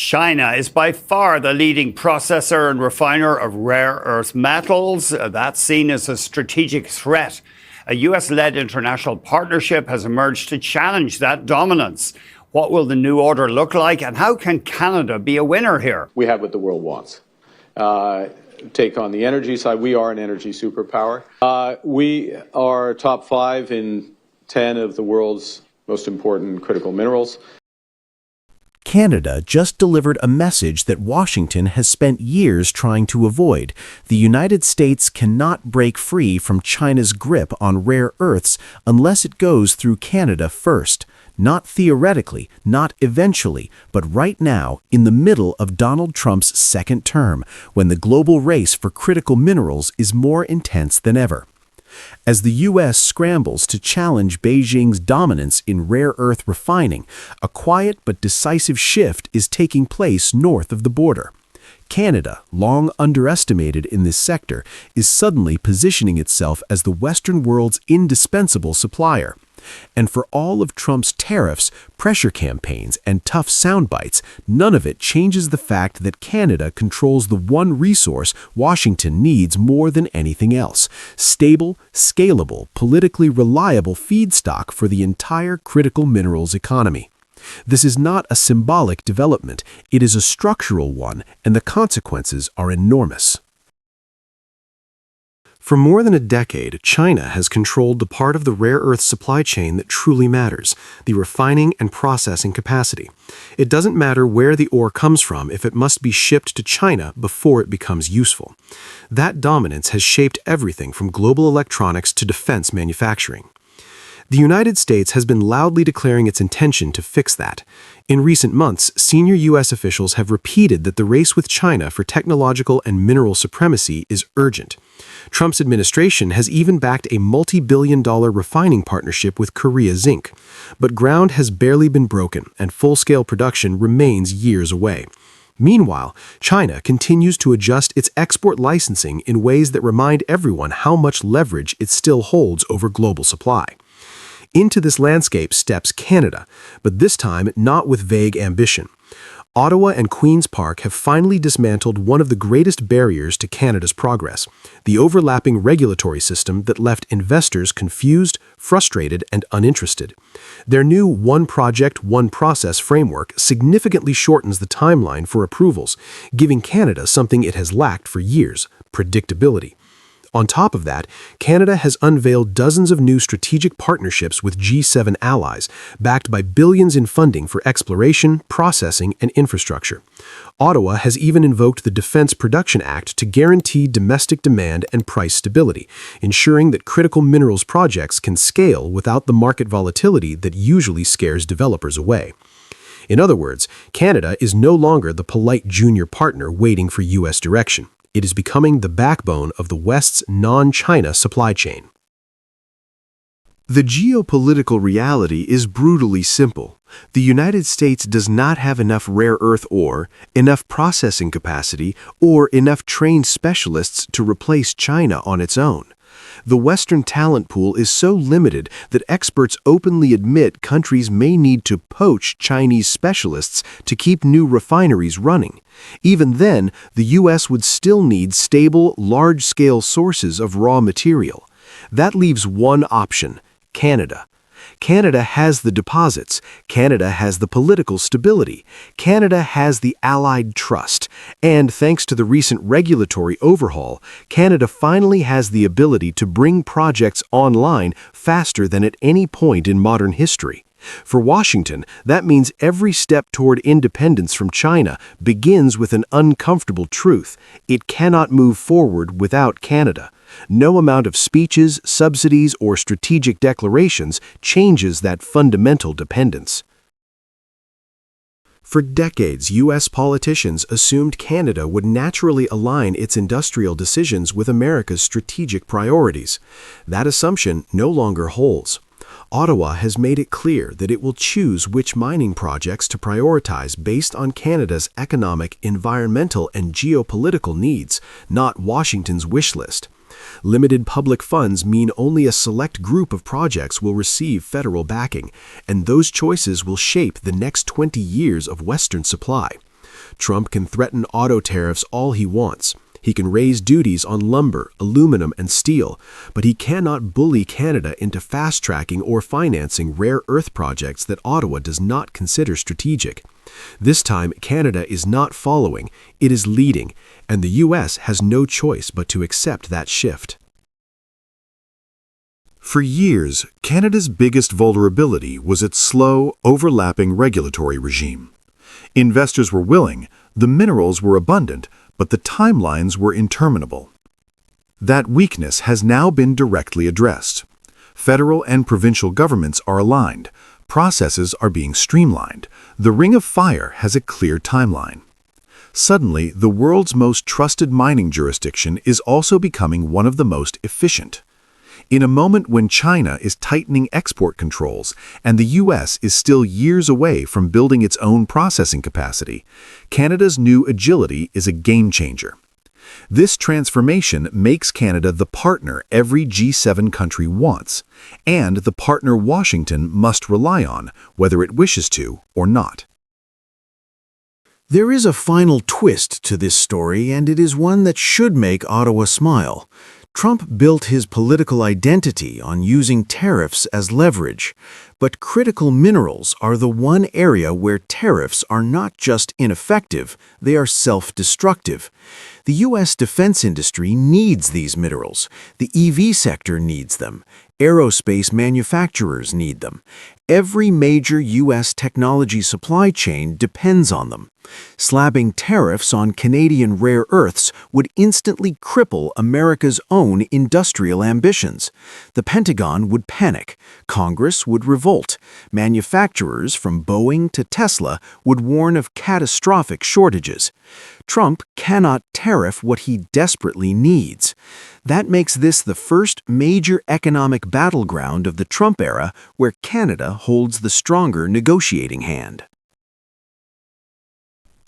China is by far the leading processor and refiner of rare earth metals. That's seen as a strategic threat. A US-led international partnership has emerged to challenge that dominance. What will the new order look like, and how can Canada be a winner here? We have what the world wants. Take on the energy side. We are an energy superpower. We are top 5 in 10 of the world's most important critical minerals. Canada just delivered a message that Washington has spent years trying to avoid. The United States cannot break free from China's grip on rare earths unless it goes through Canada first. Not theoretically, not eventually, but right now, in the middle of Donald Trump's second term, when the global race for critical minerals is more intense than ever. As the U.S. scrambles to challenge Beijing's dominance in rare earth refining, a quiet but decisive shift is taking place north of the border. Canada, long underestimated in this sector, is suddenly positioning itself as the Western world's indispensable supplier. And for all of Trump's tariffs, pressure campaigns, and tough soundbites, none of it changes the fact that Canada controls the one resource Washington needs more than anything else: stable, scalable, politically reliable feedstock for the entire critical minerals economy. This is not a symbolic development, it is a structural one, and the consequences are enormous. For more than a decade, China has controlled the part of the rare earth supply chain that truly matters, the refining and processing capacity. It doesn't matter where the ore comes from if it must be shipped to China before it becomes useful. That dominance has shaped everything from global electronics to defense manufacturing. The United States has been loudly declaring its intention to fix that. In recent months, senior U.S. officials have repeated that the race with China for technological and mineral supremacy is urgent. Trump's administration has even backed a multi-billion-dollar refining partnership with Korea Zinc. But ground has barely been broken, and full-scale production remains years away. Meanwhile, China continues to adjust its export licensing in ways that remind everyone how much leverage it still holds over global supply. Into this landscape steps Canada, but this time not with vague ambition. Ottawa and Queen's Park have finally dismantled one of the greatest barriers to Canada's progress: the overlapping regulatory system that left investors confused, frustrated, and uninterested. Their new One Project, One Process framework significantly shortens the timeline for approvals, giving Canada something it has lacked for years: predictability. On top of that, Canada has unveiled dozens of new strategic partnerships with G7 allies, backed by billions in funding for exploration, processing, and infrastructure. Ottawa has even invoked the Defense Production Act to guarantee domestic demand and price stability, ensuring that critical minerals projects can scale without the market volatility that usually scares developers away. In other words, Canada is no longer the polite junior partner waiting for U.S. direction. It is becoming the backbone of the West's non-China supply chain. The geopolitical reality is brutally simple. The United States does not have enough rare earth ore, enough processing capacity, or enough trained specialists to replace China on its own. The Western talent pool is so limited that experts openly admit countries may need to poach Chinese specialists to keep new refineries running. Even then, the U.S. would still need stable, large-scale sources of raw material. That leaves one option: Canada. Canada has the deposits, Canada has the political stability, Canada has the allied trust, and thanks to the recent regulatory overhaul, Canada finally has the ability to bring projects online faster than at any point in modern history. For Washington, that means every step toward independence from China begins with an uncomfortable truth: it cannot move forward without Canada. No amount of speeches, subsidies, or strategic declarations changes that fundamental dependence. For decades, U.S. politicians assumed Canada would naturally align its industrial decisions with America's strategic priorities. That assumption no longer holds. Ottawa has made it clear that it will choose which mining projects to prioritize based on Canada's economic, environmental, and geopolitical needs, not Washington's wish list. Limited public funds mean only a select group of projects will receive federal backing, and those choices will shape the next 20 years of Western supply. Trump can threaten auto tariffs all he wants. He can raise duties on lumber, aluminum, and steel, but he cannot bully Canada into fast-tracking or financing rare earth projects that Ottawa does not consider strategic. This time, Canada is not following, it is leading, and the U.S. has no choice but to accept that shift. For years, Canada's biggest vulnerability was its slow, overlapping regulatory regime. Investors were willing, the minerals were abundant, but the timelines were interminable. That weakness has now been directly addressed. Federal and provincial governments are aligned, processes are being streamlined, the Ring of Fire has a clear timeline. Suddenly, the world's most trusted mining jurisdiction is also becoming one of the most efficient. In a moment when China is tightening export controls and the U.S. is still years away from building its own processing capacity, Canada's new agility is a game changer. This transformation makes Canada the partner every G7 country wants, and the partner Washington must rely on, whether it wishes to or not. There is a final twist to this story, and it is one that should make Ottawa smile. Trump built his political identity on using tariffs as leverage, but critical minerals are the one area where tariffs are not just ineffective, they are self-destructive. The U.S. defense industry needs these minerals. The EV sector needs them. Aerospace manufacturers need them. Every major U.S. technology supply chain depends on them. Slapping tariffs on Canadian rare earths would instantly cripple America's own industrial ambitions. The Pentagon would panic. Congress would revolt. Manufacturers from Boeing to Tesla would warn of catastrophic shortages. Trump cannot tariff what he desperately needs. That makes this the first major economic battleground of the Trump era where Canada holds the stronger negotiating hand.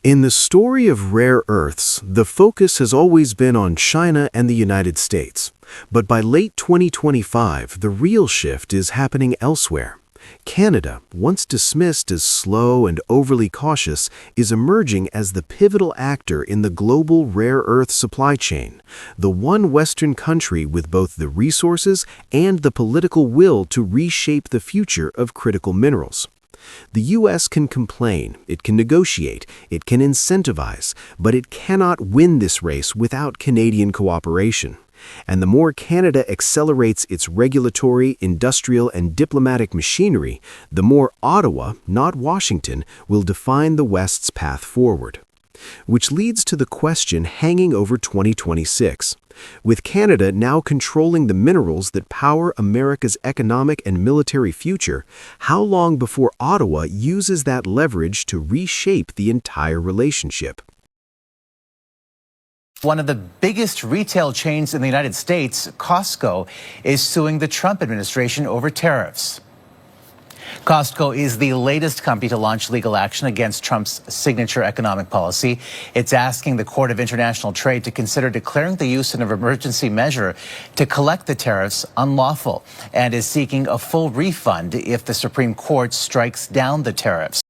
In the story of rare earths, the focus has always been on China and the United States. But by late 2025, the real shift is happening elsewhere. Canada, once dismissed as slow and overly cautious, is emerging as the pivotal actor in the global rare earth supply chain, the one Western country with both the resources and the political will to reshape the future of critical minerals. The U.S. can complain, it can negotiate, it can incentivize, but it cannot win this race without Canadian cooperation. And the more Canada accelerates its regulatory, industrial, and diplomatic machinery, the more Ottawa, not Washington, will define the West's path forward. Which leads to the question hanging over 2026. With Canada now controlling the minerals that power America's economic and military future, how long before Ottawa uses that leverage to reshape the entire relationship? One of the biggest retail chains in the United States, Costco, is suing the Trump administration over tariffs. Costco is the latest company to launch legal action against Trump's signature economic policy. It's asking the Court of International Trade to consider declaring the use of an emergency measure to collect the tariffs unlawful, and is seeking a full refund if the Supreme Court strikes down the tariffs.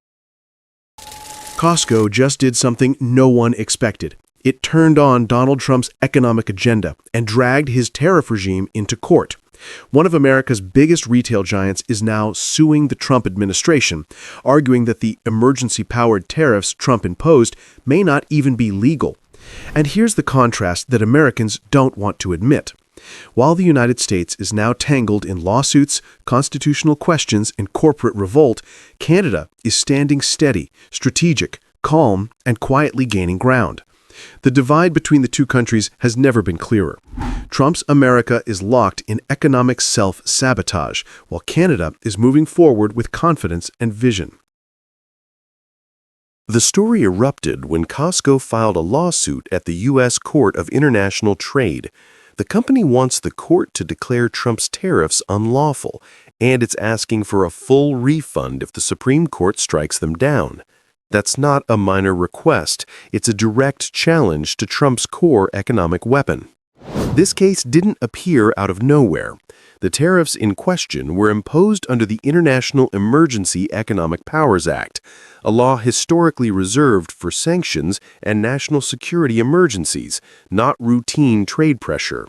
Costco just did something no one expected. It turned on Donald Trump's economic agenda and dragged his tariff regime into court. One of America's biggest retail giants is now suing the Trump administration, arguing that the emergency-powered tariffs Trump imposed may not even be legal. And here's the contrast that Americans don't want to admit. While the United States is now tangled in lawsuits, constitutional questions, and corporate revolt, Canada is standing steady, strategic, calm, and quietly gaining ground. The divide between the two countries has never been clearer. Trump's America is locked in economic self-sabotage, while Canada is moving forward with confidence and vision. The story erupted when Costco filed a lawsuit at the U.S. Court of International Trade. The company wants the court to declare Trump's tariffs unlawful, and it's asking for a full refund if the Supreme Court strikes them down. That's not a minor request. It's a direct challenge to Trump's core economic weapon. This case didn't appear out of nowhere. The tariffs in question were imposed under the International Emergency Economic Powers Act, a law historically reserved for sanctions and national security emergencies, not routine trade pressure.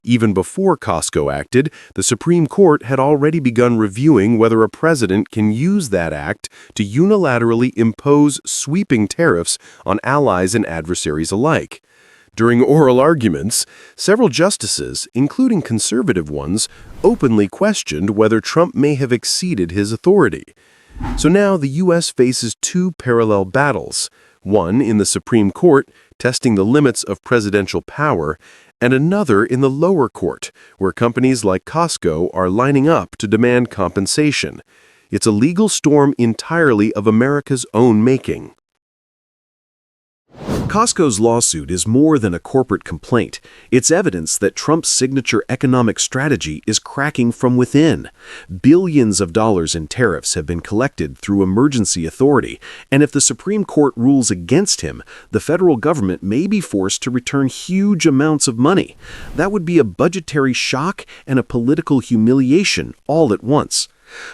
Even before Costco acted, the Supreme Court had already begun reviewing whether a president can use that act to unilaterally impose sweeping tariffs on allies and adversaries alike. During oral arguments, several justices, including conservative ones, openly questioned whether Trump may have exceeded his authority. So now the U.S. faces two parallel battles, one in the Supreme Court, testing the limits of presidential power, and another in the lower court, where companies like Costco are lining up to demand compensation. It's a legal storm entirely of America's own making. Costco's lawsuit is more than a corporate complaint. It's evidence that Trump's signature economic strategy is cracking from within. Billions of dollars in tariffs have been collected through emergency authority, and if the Supreme Court rules against him, the federal government may be forced to return huge amounts of money. That would be a budgetary shock and a political humiliation all at once.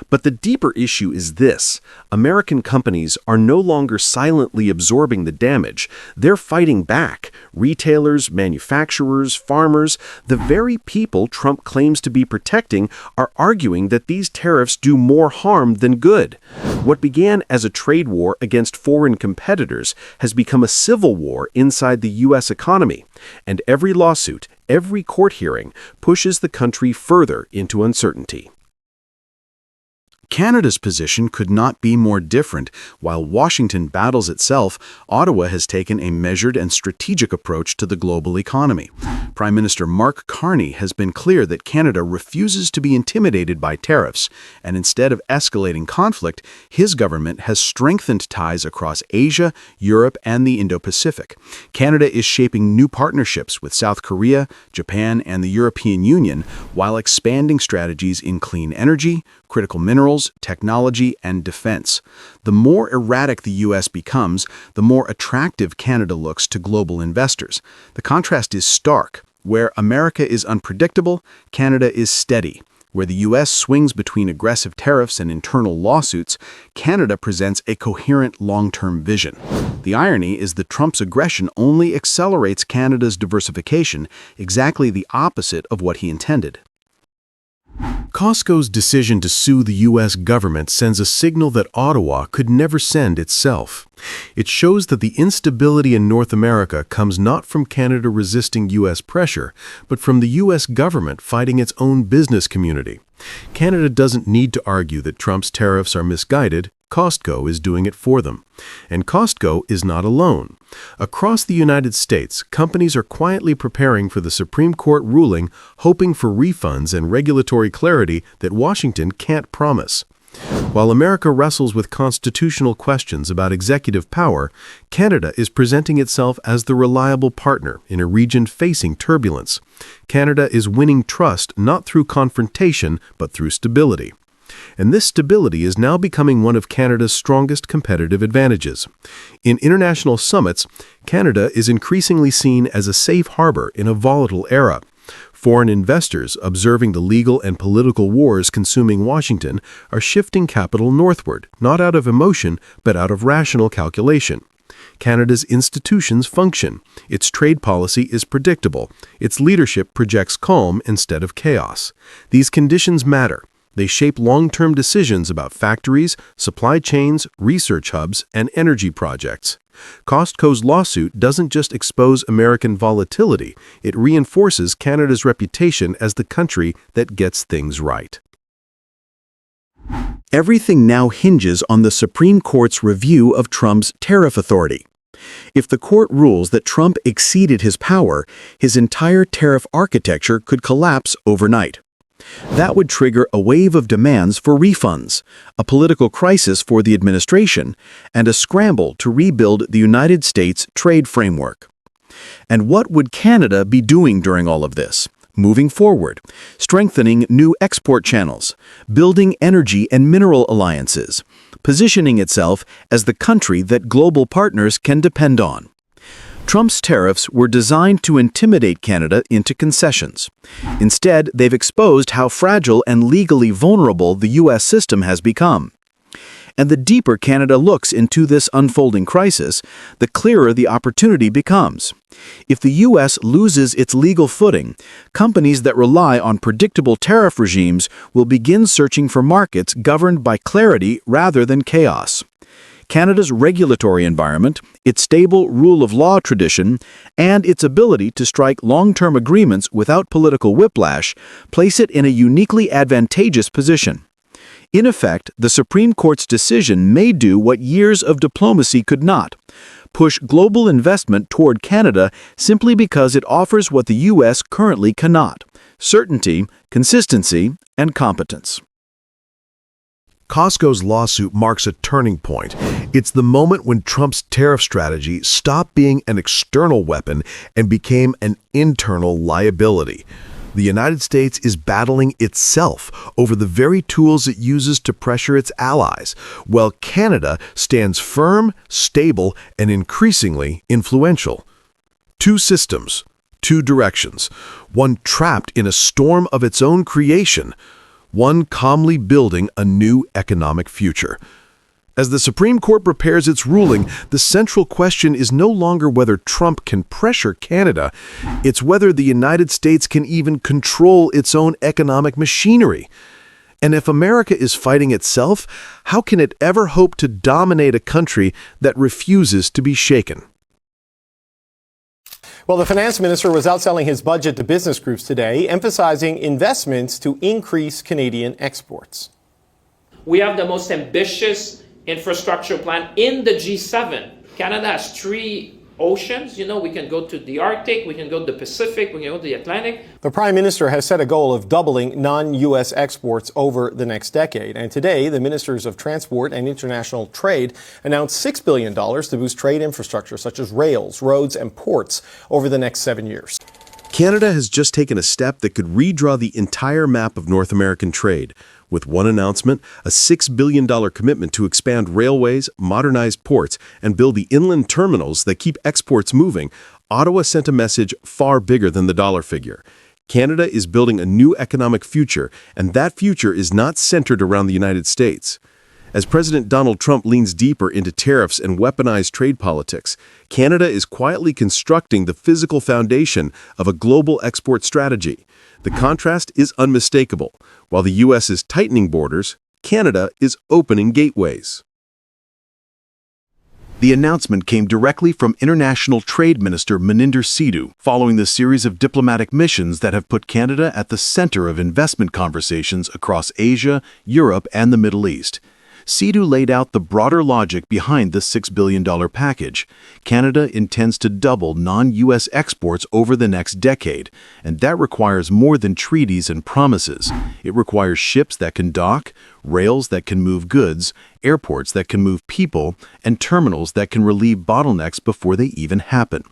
But the deeper issue is this: American companies are no longer silently absorbing the damage. They're fighting back. Retailers, manufacturers, farmers, the very people Trump claims to be protecting are arguing that these tariffs do more harm than good. What began as a trade war against foreign competitors has become a civil war inside the U.S. economy. And every lawsuit, every court hearing, pushes the country further into uncertainty. Canada's position could not be more different. While Washington battles itself, Ottawa has taken a measured and strategic approach to the global economy. Prime Minister Mark Carney has been clear that Canada refuses to be intimidated by tariffs, and instead of escalating conflict, his government has strengthened ties across Asia, Europe, and the Indo-Pacific. Canada is shaping new partnerships with South Korea, Japan, and the European Union, while expanding strategies in clean energy, critical minerals, technology, and defense. The more erratic the U.S. becomes, the more attractive Canada looks to global investors. The contrast is stark. Where America is unpredictable, Canada is steady. Where the U.S. swings between aggressive tariffs and internal lawsuits, Canada presents a coherent long-term vision. The irony is that Trump's aggression only accelerates Canada's diversification, exactly the opposite of what he intended. Costco's decision to sue the U.S. government sends a signal that Ottawa could never send itself. It shows that the instability in North America comes not from Canada resisting U.S. pressure, but from the U.S. government fighting its own business community. Canada doesn't need to argue that Trump's tariffs are misguided. Costco is doing it for them. And Costco is not alone. Across the United States, companies are quietly preparing for the Supreme Court ruling, hoping for refunds and regulatory clarity that Washington can't promise. While America wrestles with constitutional questions about executive power, Canada is presenting itself as the reliable partner in a region facing turbulence. Canada is winning trust not through confrontation, but through stability. And this stability is now becoming one of Canada's strongest competitive advantages. In international summits, Canada is increasingly seen as a safe harbor in a volatile era. Foreign investors, observing the legal and political wars consuming Washington, are shifting capital northward, not out of emotion, but out of rational calculation. Canada's institutions function. Its trade policy is predictable. Its leadership projects calm instead of chaos. These conditions matter. They shape long-term decisions about factories, supply chains, research hubs, and energy projects. Costco's lawsuit doesn't just expose American volatility, it reinforces Canada's reputation as the country that gets things right. Everything now hinges on the Supreme Court's review of Trump's tariff authority. If the court rules that Trump exceeded his power, his entire tariff architecture could collapse overnight. That would trigger a wave of demands for refunds, a political crisis for the administration, and a scramble to rebuild the United States trade framework. And what would Canada be doing during all of this? Moving forward, strengthening new export channels, building energy and mineral alliances, positioning itself as the country that global partners can depend on. Trump's tariffs were designed to intimidate Canada into concessions. Instead, they've exposed how fragile and legally vulnerable the U.S. system has become. And the deeper Canada looks into this unfolding crisis, the clearer the opportunity becomes. If the U.S. loses its legal footing, companies that rely on predictable tariff regimes will begin searching for markets governed by clarity rather than chaos. Canada's regulatory environment, its stable rule of law tradition, and its ability to strike long-term agreements without political whiplash place it in a uniquely advantageous position. In effect, the Supreme Court's decision may do what years of diplomacy could not: push global investment toward Canada simply because it offers what the U.S. currently cannot: certainty, consistency, and competence. Costco's lawsuit marks a turning point. It's the moment when Trump's tariff strategy stopped being an external weapon and became an internal liability. The United States is battling itself over the very tools it uses to pressure its allies, while Canada stands firm, stable, and increasingly influential. Two systems, two directions, one trapped in a storm of its own creation, one calmly building a new economic future. As the Supreme Court prepares its ruling, the central question is no longer whether Trump can pressure Canada, it's whether the United States can even control its own economic machinery. And if America is fighting itself, how can it ever hope to dominate a country that refuses to be shaken? Well, the finance minister was outselling his budget to business groups today, emphasizing investments to increase Canadian exports. We have the most ambitious infrastructure plan in the G7. Canada has 3 oceans. You know, we can go to the Arctic, we can go to the Pacific, we can go to the Atlantic. The Prime Minister has set a goal of doubling non-U.S. exports over the next decade. And today, the Ministers of Transport and International Trade announced $6 billion to boost trade infrastructure such as rails, roads, and ports over the next 7 years. Canada has just taken a step that could redraw the entire map of North American trade. With one announcement, a $6 billion commitment to expand railways, modernize ports, and build the inland terminals that keep exports moving, Ottawa sent a message far bigger than the dollar figure. Canada is building a new economic future, and that future is not centered around the United States. As President Donald Trump leans deeper into tariffs and weaponized trade politics, Canada is quietly constructing the physical foundation of a global export strategy. The contrast is unmistakable. While the U.S. is tightening borders, Canada is opening gateways. The announcement came directly from International Trade Minister Maninder Sidhu, following the series of diplomatic missions that have put Canada at the center of investment conversations across Asia, Europe, and the Middle East. Sidhu laid out the broader logic behind the $6 billion package. Canada intends to double non-U.S. exports over the next decade, and that requires more than treaties and promises. It requires ships that can dock, rails that can move goods, airports that can move people, and terminals that can relieve bottlenecks before they even happen.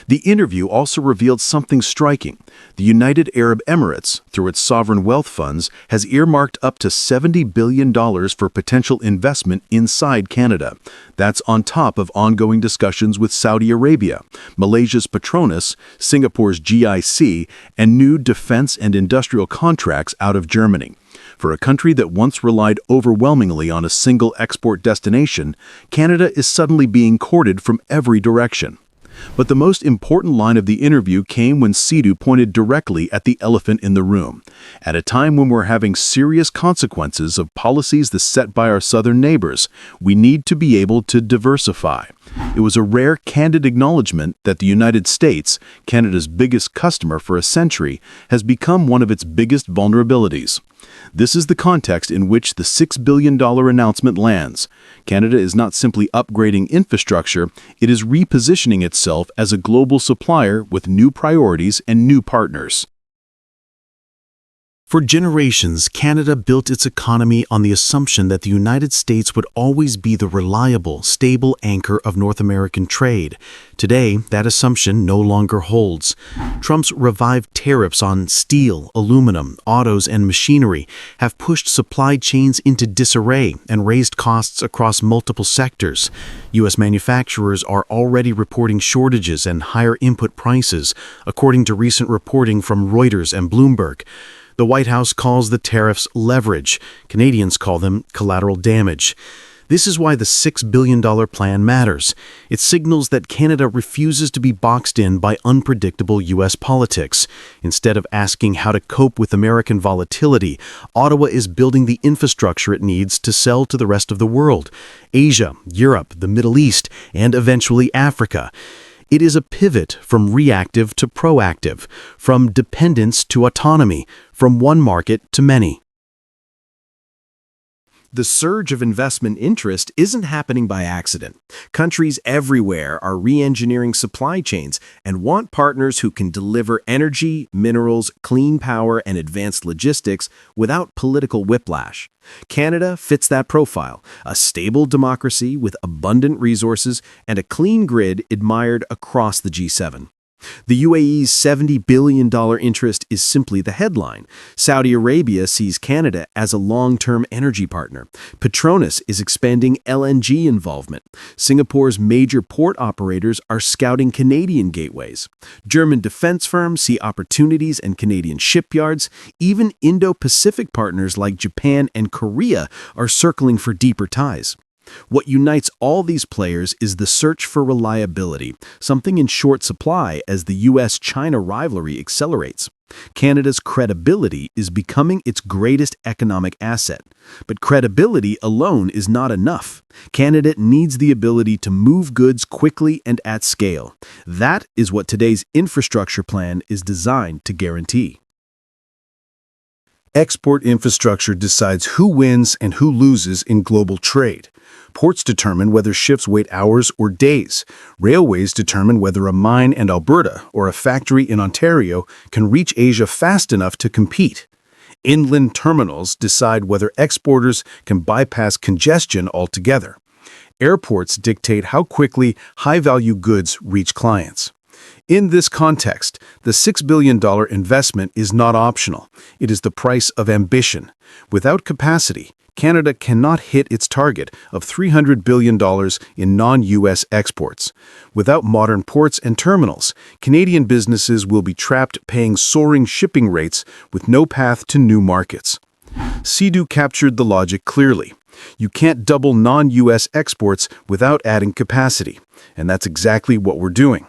The interview also revealed something striking. The United Arab Emirates, through its sovereign wealth funds, has earmarked up to $70 billion for potential investment inside Canada. That's on top of ongoing discussions with Saudi Arabia, Malaysia's Petronas, Singapore's GIC, and new defense and industrial contracts out of Germany. For a country that once relied overwhelmingly on a single export destination, Canada is suddenly being courted from every direction. But the most important line of the interview came when Sidhu pointed directly at the elephant in the room. At a time when we're having serious consequences of policies that's set by our southern neighbors, we need to be able to diversify. It was a rare, candid acknowledgement that the United States, Canada's biggest customer for a century, has become one of its biggest vulnerabilities. This is the context in which the $6 billion announcement lands. Canada is not simply upgrading infrastructure, it is repositioning itself as a global supplier with new priorities and new partners. For generations, Canada built its economy on the assumption that the United States would always be the reliable, stable anchor of North American trade. Today, that assumption no longer holds. Trump's revived tariffs on steel, aluminum, autos, and machinery have pushed supply chains into disarray and raised costs across multiple sectors. U.S. manufacturers are already reporting shortages and higher input prices, according to recent reporting from Reuters and Bloomberg. The White House calls the tariffs leverage. Canadians call them collateral damage. This is why the $6 billion plan matters. It signals that Canada refuses to be boxed in by unpredictable U.S. politics. Instead of asking how to cope with American volatility, Ottawa is building the infrastructure it needs to sell to the rest of the world: Asia, Europe, the Middle East, and eventually Africa. It is a pivot from reactive to proactive, from dependence to autonomy, from one market to many. The surge of investment interest isn't happening by accident. Countries everywhere are re-engineering supply chains and want partners who can deliver energy, minerals, clean power, and advanced logistics without political whiplash. Canada fits that profile: a stable democracy with abundant resources and a clean grid admired across the G7. The UAE's $70 billion interest is simply the headline. Saudi Arabia sees Canada as a long-term energy partner. Petronas is expanding LNG involvement. Singapore's major port operators are scouting Canadian gateways. German defense firms see opportunities in Canadian shipyards. Even Indo-Pacific partners like Japan and Korea are circling for deeper ties. What unites all these players is the search for reliability, something in short supply as the U.S.-China rivalry accelerates. Canada's credibility is becoming its greatest economic asset. But credibility alone is not enough. Canada needs the ability to move goods quickly and at scale. That is what today's infrastructure plan is designed to guarantee. Export infrastructure decides who wins and who loses in global trade. Ports determine whether ships wait hours or days. Railways determine whether a mine in Alberta or a factory in Ontario can reach Asia fast enough to compete. Inland terminals decide whether exporters can bypass congestion altogether. Airports dictate how quickly high-value goods reach clients. In this context, the $6 billion investment is not optional. It is the price of ambition. Without capacity, Canada cannot hit its target of $300 billion in non-U.S. exports. Without modern ports and terminals, Canadian businesses will be trapped paying soaring shipping rates with no path to new markets. Sea-Doo captured the logic clearly. You can't double non-U.S. exports without adding capacity, and that's exactly what we're doing.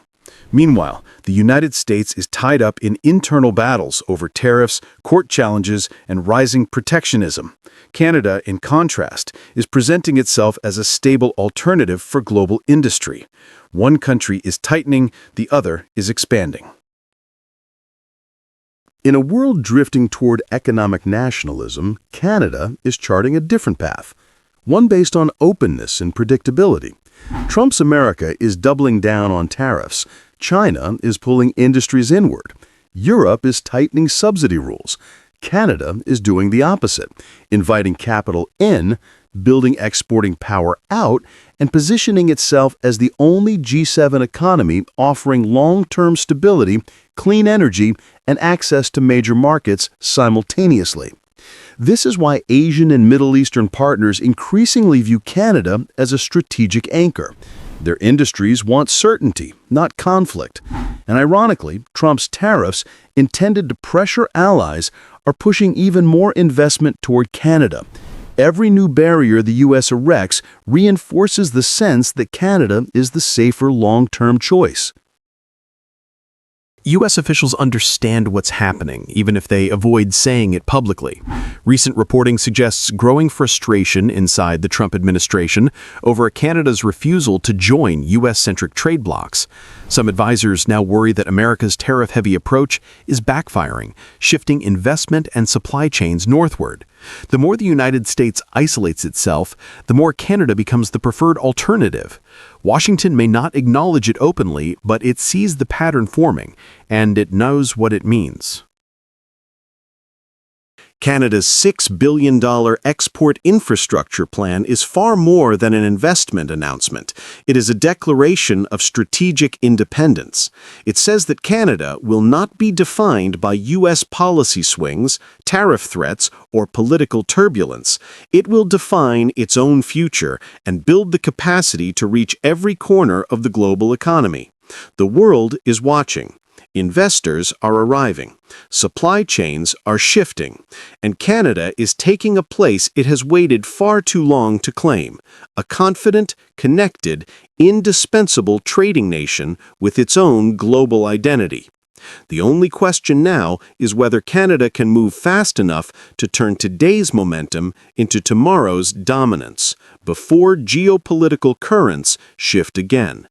Meanwhile, the United States is tied up in internal battles over tariffs, court challenges, and rising protectionism. Canada, in contrast, is presenting itself as a stable alternative for global industry. One country is tightening, the other is expanding. In a world drifting toward economic nationalism, Canada is charting a different path, one based on openness and predictability. Trump's America is doubling down on tariffs. China is pulling industries inward. Europe is tightening subsidy rules. Canada is doing the opposite, inviting capital in, building exporting power out, and positioning itself as the only G7 economy offering long-term stability, clean energy, and access to major markets simultaneously. This is why Asian and Middle Eastern partners increasingly view Canada as a strategic anchor. Their industries want certainty, not conflict. And ironically, Trump's tariffs, intended to pressure allies, are pushing even more investment toward Canada. Every new barrier the U.S. erects reinforces the sense that Canada is the safer long-term choice. U.S. officials understand what's happening, even if they avoid saying it publicly. Recent reporting suggests growing frustration inside the Trump administration over Canada's refusal to join U.S.-centric trade blocs. Some advisors now worry that America's tariff-heavy approach is backfiring, shifting investment and supply chains northward. The more the United States isolates itself, the more Canada becomes the preferred alternative. Washington may not acknowledge it openly, but it sees the pattern forming, and it knows what it means. Canada's $6 billion export infrastructure plan is far more than an investment announcement. It is a declaration of strategic independence. It says that Canada will not be defined by U.S. policy swings, tariff threats, or political turbulence. It will define its own future and build the capacity to reach every corner of the global economy. The world is watching. Investors are arriving, supply chains are shifting, and Canada is taking a place it has waited far too long to claim, a confident, connected, indispensable trading nation with its own global identity. The only question now is whether Canada can move fast enough to turn today's momentum into tomorrow's dominance, before geopolitical currents shift again.